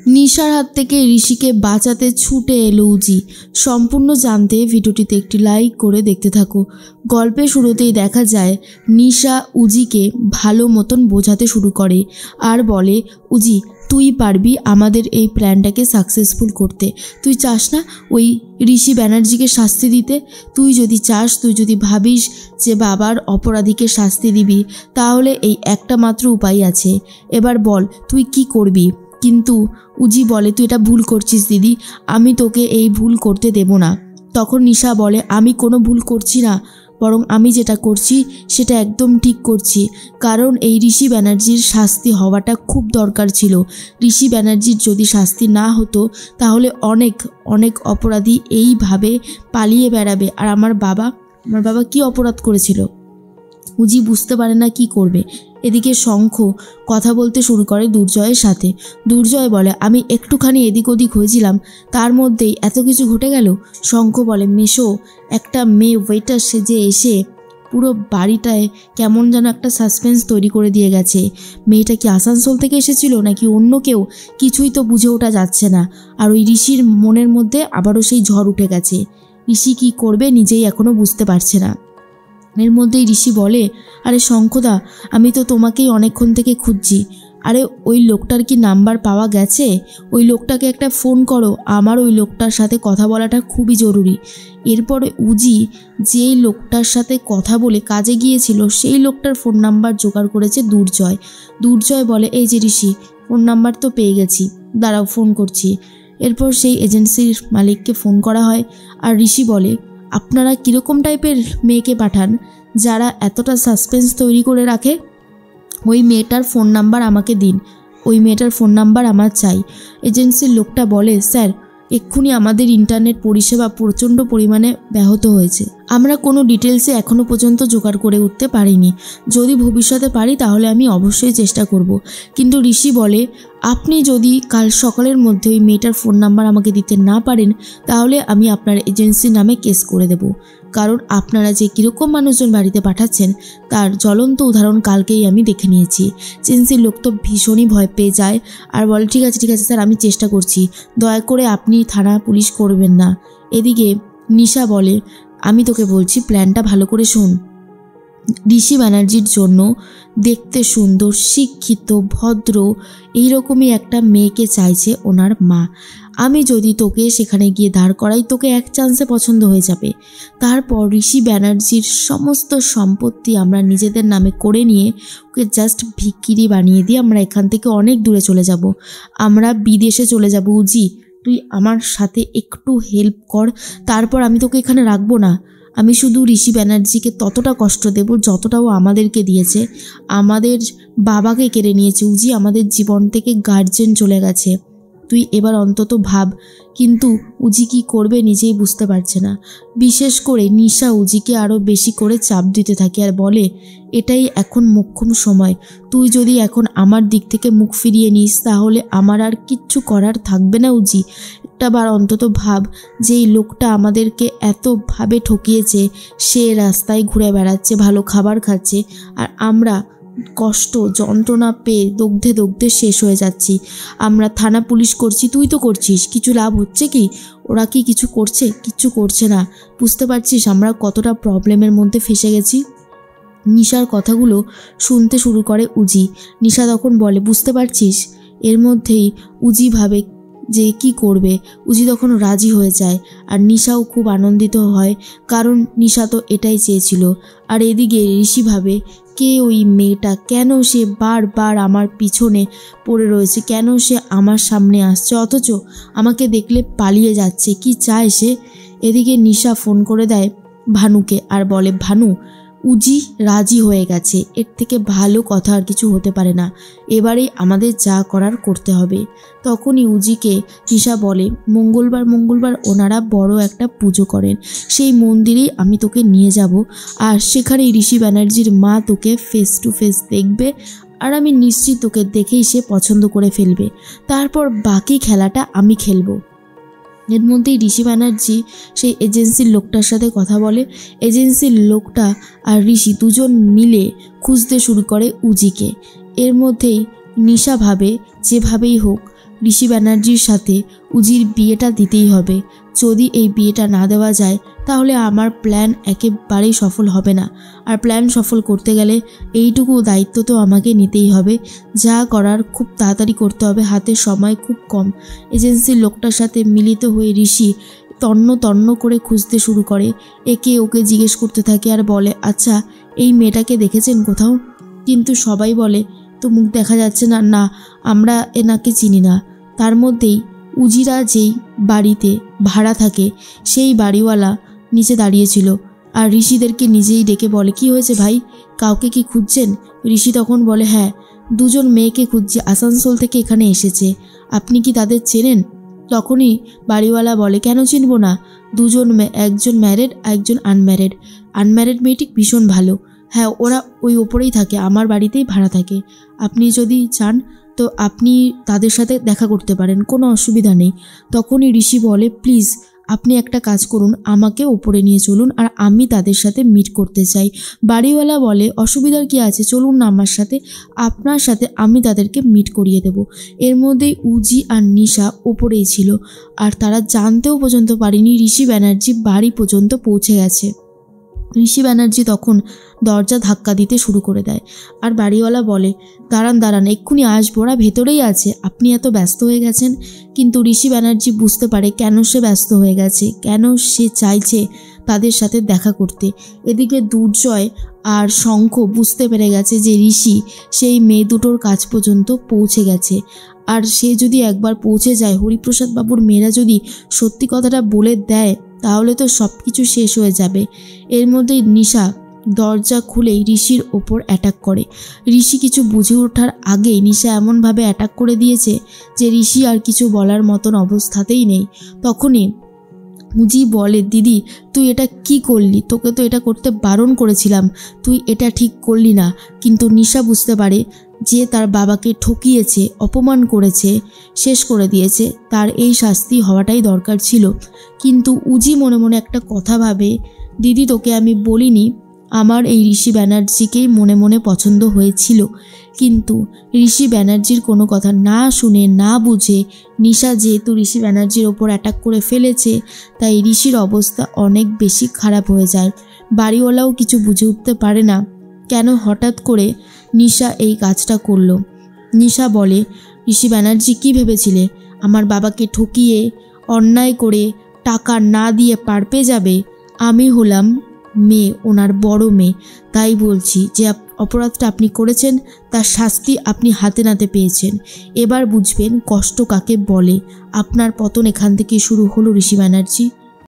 নিশার হাত থেকে ঋষিকে বাঁচাতে ছুটে এলো উজি। সম্পূর্ণ জানতে ভিডিওটিতে একটি লাইক করে দেখতে থাকো। গল্পের শুরুতেই দেখা যায় নিশা উজিকে ভালো মতন বোঝাতে শুরু করে আর বলে, উজি তুই পারবি আমাদের এই প্ল্যানটাকে সাকসেসফুল করতে। তুই চাস না ওই ঋষি ব্যানার্জিকে শাস্তি দিতে? তুই যদি চাস, তুই যদি ভাবিস যে বাবার অপরাধীকে শাস্তি দিবি, তাহলে এই একটা মাত্র উপায় আছে। এবার বল তুই কি করবি? কিন্তু উজি বলে, তুই এটা ভুল করছিস দিদি, আমি তোকে এই ভুল করতে দেব না। তখন নিশা বলে, আমি কোনো ভুল করছি না, বরং আমি যেটা করছি সেটা একদম ঠিক করছি। কারণ এই ঋষি ব্যানার্জির শাস্তি হওয়াটা খুব দরকার ছিল। ঋষি ব্যানার্জির যদি শাস্তি না হতো তাহলে অনেক অনেক অপরাধী এইভাবে পালিয়ে বেড়াবে। আর আমার বাবা কি অপরাধ করেছিল? উজি বুঝতে পারে না কি করবে। এদিকে শঙ্খ কথা বলতে শুরু করে দুর্জয়ের সাথে। দুর্জয় বলে, আমি একটুখানি এদিক ওদিক হয়েছিলাম, তার মধ্যেই এত কিছু ঘটে গেল। শঙ্খ বলে, মেশো একটা মেয়ে ওয়েটার সেজে এসে পুরো বাড়িটায় কেমন যেন একটা সাসপেন্স তৈরি করে দিয়ে গেছে। মেয়েটা কি আসানসোল থেকে এসেছিল নাকি অন্য কেউ? কিছুই তো বুঝে ওঠা যাচ্ছে না। আর ওই ঋষির মনের মধ্যে আবারও সেই ঝড় উঠে গেছে। ঋষি কি করবে নিজেই এখনো বুঝতে পারছে না। এর মধ্যেই ঋষি বলে, আরে শঙ্খদা, আমি তো তোমাকেই অনেকক্ষণ থেকে খুঁজছি। আরে ওই লোকটার কি নাম্বার পাওয়া গেছে? ওই লোকটাকে একটা ফোন করো, আমার ওই লোকটার সাথে কথা বলাটা খুবই জরুরি। এরপরে উজি যেই লোকটার সাথে কথা বলে কাজে গিয়েছিল সেই লোকটার ফোন নাম্বার জোগাড় করেছে দুর্জয়। দুর্জয় বলে, এই যে ঋষি, ফোন নাম্বার তো পেয়ে গেছি, দাঁড়াও ফোন করছি। এরপর সেই এজেন্সির মালিককে ফোন করা হয়। আর ঋষি বলে, আপনারা কীরকম টাইপের মেয়েকে পাঠান যারা এতটা সাসপেন্স তৈরি করে রাখে? ওই মেয়েটার ফোন নাম্বার আমাকে দিন, ওই মেয়েটার ফোন নাম্বার আমার চাই। এজেন্সির লোকটা বলে, স্যার এক্ষুনি আমাদের ইন্টারনেট পরিষেবা প্রচণ্ড পরিমাণে ব্যাহত হয়েছে, আমরা কোনো ডিটেলসে এখনও পর্যন্ত জোগাড় করে উঠতে পারিনি। যদি ভবিষ্যতে পারি তাহলে আমি অবশ্যই চেষ্টা করব। কিন্তু ঋষি বলে, আপনি যদি কাল সকালের মধ্যে ওই মেয়েটার ফোন নাম্বার আমাকে দিতে না পারেন তাহলে আমি আপনার এজেন্সির নামে কেস করে দেব। কারণ আপনারা যে কীরকম মানুষজন বাড়িতে পাঠাচ্ছেন তার জ্বলন্ত উদাহরণ কালকেই আমি দেখে নিয়েছি। এজেন্সির লোক তো ভীষণই ভয় পেয়ে যায় আর বলে, ঠিক আছে স্যার, আমি চেষ্টা করছি, দয়া করে আপনি থানা পুলিশ করবেন না। এদিকে নিশা বলে, আমি তোকে বলছি প্ল্যানটা ভালো করে শোন। ঋষি ব্যানার্জির জন্য দেখতে সুন্দর, শিক্ষিত, ভদ্র এইরকমই একটা মেয়েকে চাইছে ওনার মা। আমি যদি তোকে সেখানে গিয়ে দাঁড় করাই, তোকে এক চান্সে পছন্দ হয়ে যাবে। তারপর ঋষি ব্যানার্জির সমস্ত সম্পত্তি আমরা নিজেদের নামে করে নিয়ে ওকে জাস্ট ভিখিরি বানিয়ে দিয়ে আমরা এখান থেকে অনেক দূরে চলে যাব, আমরা বিদেশে চলে যাব। উজি তুই আমার সাথে একটু হেল্প কর, তারপর আমি তোকে এখানে রাখবো না। আমি শুধু ঋষি ব্যানার্জিকে ততটা কষ্ট দেব যতটাও আমাদেরকে দিয়েছে। আমাদের বাবাকে কেড়ে নিয়েছে উজি, আমাদের জীবন থেকে গার্জেন চলে গেছে। তুই এবার অন্তত ভাব। কিন্তু উজি কি করবে নিজেই বুঝতে পারছে না। বিশেষ করে নিশা উজিকে আরও বেশি করে চাপ দিতে থাকে আর বলে, এটাই এখন মোক্ষম সময়। তুই যদি এখন আমার দিক থেকে মুখ ফিরিয়ে নিস তাহলে আমার আর কিচ্ছু করার থাকবে না উজি। একটাবার অন্তত ভাব যে এই লোকটা আমাদেরকে এতভাবে ঠকিয়েছে, সে রাস্তায় ঘুরে বেড়াচ্ছে, ভালো খাবার খাচ্ছে, আর আমরা কষ্ট যন্ত্রণা পেয়ে দগ্ধে দগ্ধে শেষ হয়ে যাচ্ছি। আমরা থানা পুলিশ করছি, তুই তো করছিস, কিছু লাভ হচ্ছে কি? ওরা কি কিছু করছে? কিচ্ছু করছে না। বুঝতে পারছিস আমরা কতটা প্রবলেমের মধ্যে ফেসে গেছি? নিশার কথাগুলো শুনতে শুরু করে উজি। নিশা তখন বলে, বুঝতে পারছিস? এর মধ্যেই উজি ভাবে যে কি করবে। উজি তখন রাজি হয়ে যায় আর নিশাও খুব আনন্দিত হয়, কারণ নিশা তো এটাই চেয়েছিল। আর এদিকে ঋষি ভাবে, কে ওই মেয়েটা? কেন সে বারবার আমার পিছনে পড়ে রয়েছে? কেন সে আমার সামনে আসছে অথচ আমাকে দেখলে পালিয়ে যাচ্ছে? কি চায় সে? এদিকে নিশা ফোন করে দেয় ভানুকে আর বলে, ভানু উজি রাজি হয়ে গেছে, এর থেকে ভালো কথা আর কিছু হতে পারে না, এবারেই আমাদের যা করার করতে হবে। তখনই উজিকে নিশা বলে, মঙ্গলবার ওনারা বড় একটা পুজো করেন, সেই মন্দিরেই আমি তোকে নিয়ে যাব, আর সেখানেই ঋষি ব্যানার্জির মা তোকে ফেস টু ফেস দেখবে, আর আমি নিশ্চিত তোকে দেখেই সে পছন্দ করে ফেলবে। তারপর বাকি খেলাটা আমি খেলবো। এর মধ্যেই ঋষি ব্যানার্জি সেই এজেন্সির লোকটার সাথে কথা বলে। এজেন্সির লোকটা আর ঋষি দুজন মিলে খুঁজতে শুরু করে উজিকে। এর মধ্যেই নিশা ভাবে যেভাবেই হোক ঋষি ব্যানার্জির সাথে উজির বিয়েটা দিতেই হবে। যদি এই বিয়েটা না দেওয়া যায় তাহলে আমার প্ল্যান একেবারেই সফল হবে না। আর প্ল্যান সফল করতে গেলে এইটুকু দায়িত্ব তো আমাকে নিতেই হবে। যা করার খুব তাড়াতাড়ি করতে হবে, হাতে সময় খুব কম। এজেন্সির লোকটার সাথে মিলিত হয়ে ঋষি তন্ন তন্ন করে খুঁজতে শুরু করে। একে ওকে জিজ্ঞেস করতে থাকে আর বলে, আচ্ছা এই মেয়েটাকে দেখেছেন কোথাও? কিন্তু সবাই বলে, তো মুখ দেখা যাচ্ছে না, না আমরা এনাকে চিনি না। তার মধ্যেই উজিরা যেই বাড়িতে ভাড়া থাকে সেই বাড়িওয়ালা নিচে দাঁড়িয়েছিল আর ঋষিদেরকে নিজেই ডেকে বলে, কি হয়েছে ভাই, কাউকে কি খুঁজছেন? ঋষি তখন বলে, হ্যাঁ দুজন মেয়েকে খুঁজছে, আসানসোল থেকে এখানে এসেছে, আপনি কি তাদের চেনেন? তখনই বাড়িওয়ালা বলে, কেন চিনব না, দুজন একজন ম্যারেড একজন আনম্যারেড। আনম্যারেড মেয়েটি ভীষণ ভালো, হ্যাঁ ওরা ওই ওপরেই থাকে, আমার বাড়িতেই ভাড়া থাকে, আপনি যদি চান তো আপনি তাদের সাথে দেখা করতে পারেন, কোনো অসুবিধা নেই। তখনই ঋষি বলে, প্লিজ আপনি একটা কাজ করুন, আমাকে ওপরে নিয়ে চলুন আর আমি তাদের সাথে মিট করতে চাই। বাড়িওয়ালা বলে, অসুবিধার কি আছে, চলুন না আমার সাথে, আপনার সাথে আমি তাদেরকে মিট করিয়ে দেব। এর মধ্যেই উজি আর নিশা ওপরেই ছিল আর তারা জানতেও পর্যন্ত পারেনি ঋষি ব্যানার্জি বাড়ি পর্যন্ত পৌঁছে গেছে। ঋষি ব্যানার্জি তখন দরজা ধাক্কা দিতে শুরু করে দেয় আর বাড়িওয়ালা বলে, দাঁড়ান দাঁড়ান এক্ষুনি আসবো, ওরা ভেতরেই আছে, আপনি এত ব্যস্ত হয়ে গেছেন। কিন্তু ঋষি ব্যানার্জি বুঝতে পারে কেন সে ব্যস্ত হয়ে গেছে, কেন সে চাইছে তাদের সাথে দেখা করতে। এদিকে দুর্জয় আর শঙ্খ বুঝতে পেরে গেছে যে ঋষি সেই মেয়ে দুটোর কাছ পর্যন্ত পৌঁছে গেছে আর সে যদি একবার পৌঁছে যায়, হরিপ্রসাদ বাবুর মেয়েরা যদি সত্যি কথাটা বলে দেয় তাহলে তো সব কিছু শেষ হয়ে যাবে। এর মধ্যেই নিশা দরজা খুলেই ঋষির ওপর অ্যাটাক করে। ঋষি কিছু বুঝে ওঠার আগেই নিশা এমনভাবে অ্যাটাক করে দিয়েছে যে ঋষি আর কিছু বলার মতন অবস্থাতেই নেই। তখনই উজি বলে, দিদি তুই এটা কি করলি, তোকে তো এটা করতে বারণ করেছিলাম, তুই এটা ঠিক করলি না। কিন্তু নিশা বুঝতে পারে যে তার বাবাকে ঠকিয়েছে, অপমান করেছে, শেষ করে দিয়েছে, তার এই শাস্তি হওয়াটাই দরকার ছিল। কিন্তু উজি মনে মনে একটা কথা ভাবে, দিদি তোকে আমি বলিনি আমার এই ঋষি ব্যানার্জিকেই মনে মনে পছন্দ হয়েছিল। কিন্তু ঋষি ব্যানার্জির কোনো কথা না শুনে না বুঝে নিশা যেহেতু ঋষি ব্যানার্জির ওপর অ্যাটাক করে ফেলেছে, তাই ঋষির অবস্থা অনেক বেশি খারাপ হয়ে যায়। বাড়িওয়ালাও কিছু বুঝে উঠতে পারে না কেন হঠাৎ করে নিশা এই কাজটা করলো। নিশা বলে, ঋষি ব্যানার্জি কি ভেবেছিলে আমার বাবাকে ঠকিয়ে অন্যায় করে টাকা না দিয়ে পার পেয়ে যাবে? আমি হলাম মেয়ে, ওনার বড় মেয়ে, তাই বলছি যে অপরাধটা আপনি করেছেন তার শাস্তি আপনি হাতে নাতে পেয়েছেন। এবার বুঝবেন কষ্ট কাকে বলে। আপনার পতন এখান থেকে শুরু হলো ঋষি ব্যানার্জি।